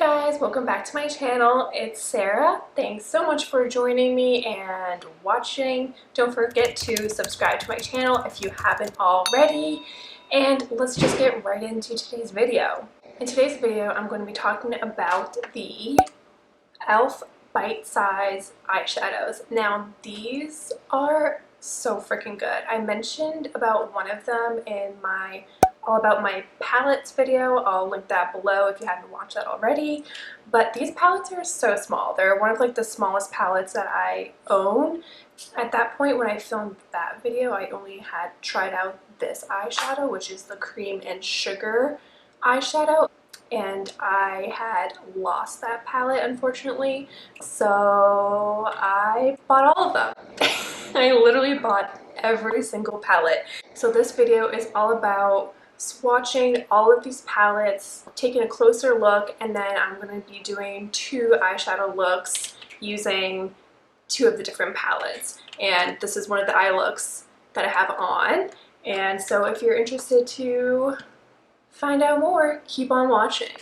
guys, welcome back to my channel. It's Sarah. Thanks so much for joining me and watching. Don't forget to subscribe to my channel if you haven't already. And let's just get right into today's video. In today's video, I'm going to be talking about the e.l.f. bite-size eyeshadows. Now, these are so freaking good. I mentioned about one of them in my all about my palettes video. I'll link that below if you haven't watched that already. But these palettes are so small. They're one of like the smallest palettes that I own. At that point when I filmed that video, I only had tried out this eyeshadow, which is the Cream and Sugar eyeshadow. And I had lost that palette, unfortunately. So I bought all of them. I literally bought every single palette. So this video is all about swatching all of these palettes, taking a closer look, and then I'm going to be doing two eyeshadow looks using two of the different palettes. And this is one of the eye looks that I have on. And so if you're interested to find out more, keep on watching.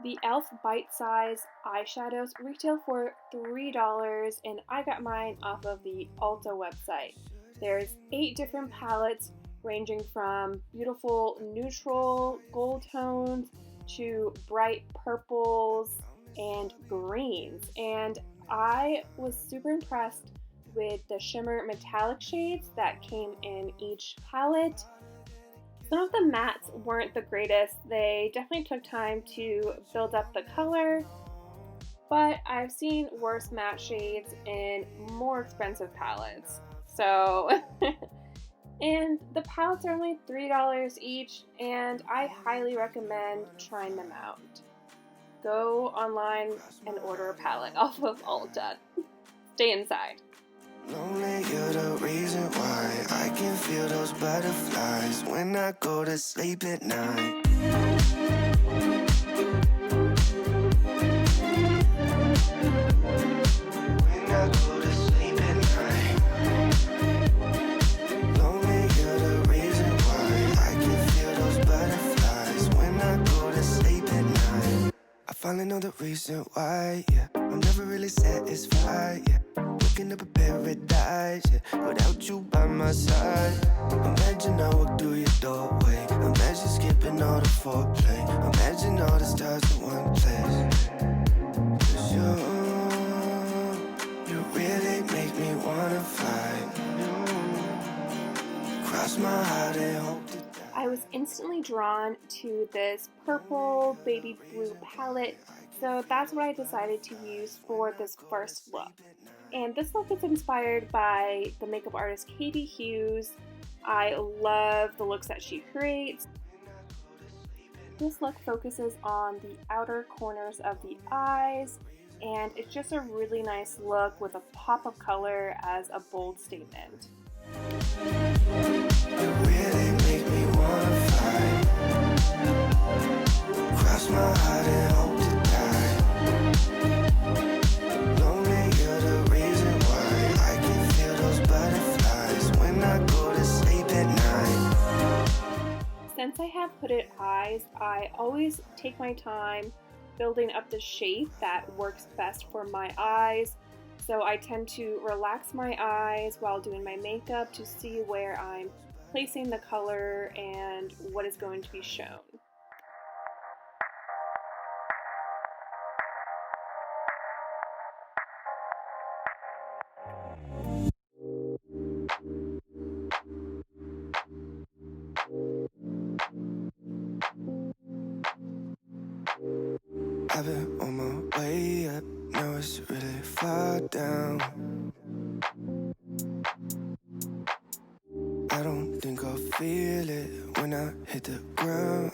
The e.l.f. bite-size eyeshadows retail for $3 and I got mine off of the Ulta website. There's 8 different palettes ranging from beautiful neutral gold tones to bright purples and greens. And I was super impressed with the shimmer metallic shades that came in each palette. Some of the mattes weren't the greatest. They definitely took time to build up the color, but I've seen worse matte shades in more expensive palettes. So, and the palettes are only $3 each, and I highly recommend trying them out. Go online and order a palette off of Ulta. Stay inside. Lonely, you're the reason why I can feel those butterflies when I go to sleep at night. When I go to sleep at night. Lonely, you're the reason why I can feel those butterflies when I go to sleep at night. I finally know the reason why, yeah. I'm never really satisfied, yeah. Waking up a paradise, yeah, without you by my side. Imagine I walk through your doorway. Imagine skipping all the foreplay. Imagine all the stars in one place. 'Cause you really make me wanna fly. Cross my heart and hope to die. I was instantly drawn to this purple baby blue palette, so that's what I decided to use for this first look. And this look is inspired by the makeup artist Katie Hughes. I love the looks that she creates. This look focuses on the outer corners of the eyes, and it's just a really nice look with a pop of color as a bold statement. You really make me wanna fly. Cross my heart and hope to die. Lonely, you're the reason why I can feel those butterflies when I go to sleep at night. Since I have hooded eyes, I always take my time building up the shape that works best for my eyes. So I tend to relax my eyes while doing my makeup to see where I'm placing the color and what is going to be shown. I've been on my way up, now it's really far down. I don't think I'll feel it when I hit the ground.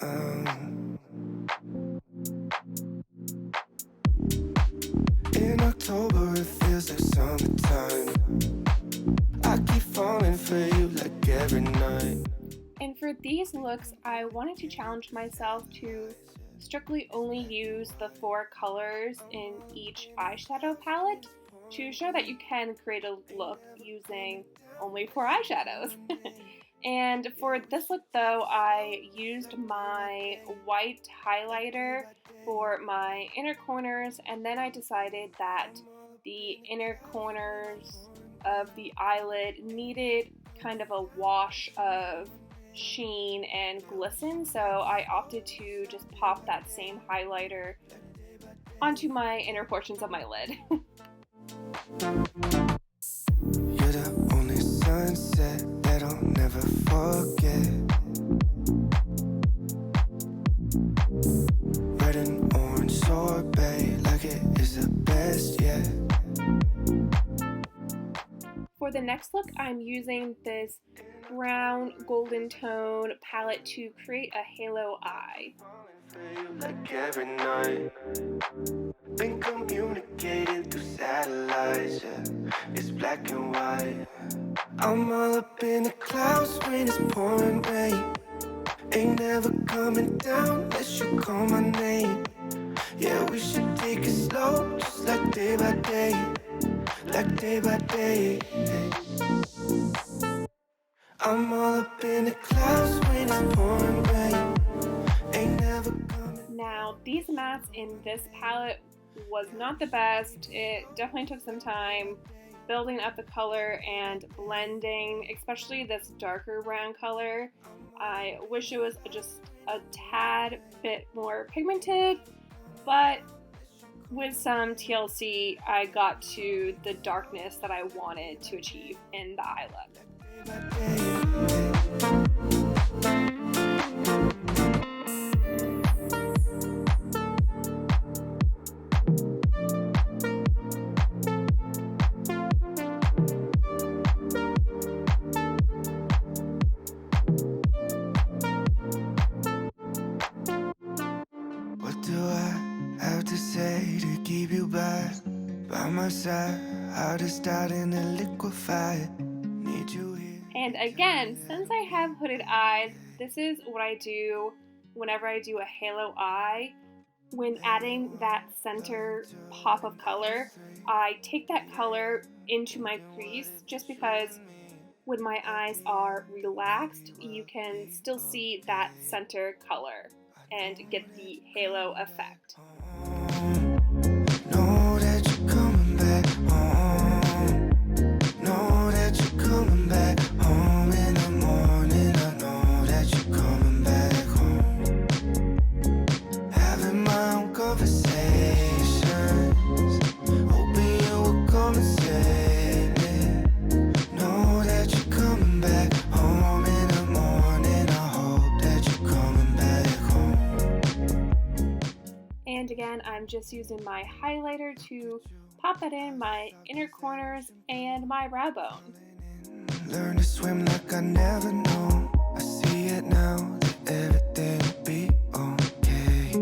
In October it feels like summertime. I keep falling for you like every night. And for these looks, I wanted to challenge myself to strictly only use the 4 colors in each eyeshadow palette to show that you can create a look using only 4 eyeshadows. And for this look though, I used my white highlighter for my inner corners, and then I decided that the inner corners of the eyelid needed kind of a wash of sheen and glisten, so I opted to just pop that same highlighter onto my inner portions of my lid. You're the only sunset that I'll never forget. Red and orange sorbet, like it is the best yet. For the next look, I'm using this brown golden tone palette to create a halo eye. Like every night, been communicating through satellites, yeah. It's black and white. I'm all up in the clouds when it's pouring rain. Ain't never coming down unless you call my name. Yeah, we should take it slow, just like day by day. Like day by day. I'm all up in the clouds when it's pouring rain. Ain't never coming. Now, these mattes in this palette was not the best. It definitely took some time building up the color and blending, especially this darker brown color. I wish it was just a tad bit more pigmented, but with some TLC, I got to the darkness that I wanted to achieve in the eye look. What do I have to say to keep you by my side? How to start in a liquefy. Need you here. And again, since I have hooded eyes, this is what I do whenever I do a halo eye. When adding that center pop of color, I take that color into my crease just because when my eyes are relaxed, you can still see that center color and get the halo effect. Know that you're coming back home. Know that you're coming back home in the morning. I know that you're coming back home. Having my own conversations. Hoping you will come and save me. Know that you're coming back home in the morning. I hope that you're coming back home. And again, I'm just using my highlighter to pop that in my inner corners and my brow bone. Learn to swim like I never know. I see it now that everything will be okay.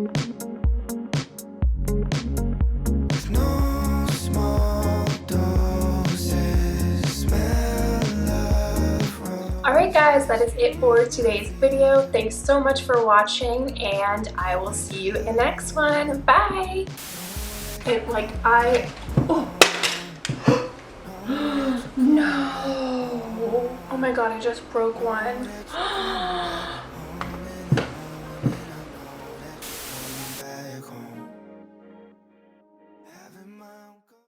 With no small doses, smell of rose. Alright guys, that is it for today's video. Thanks so much for watching, and I will see you in the next one. Bye! And like no! Oh my god, I just broke one.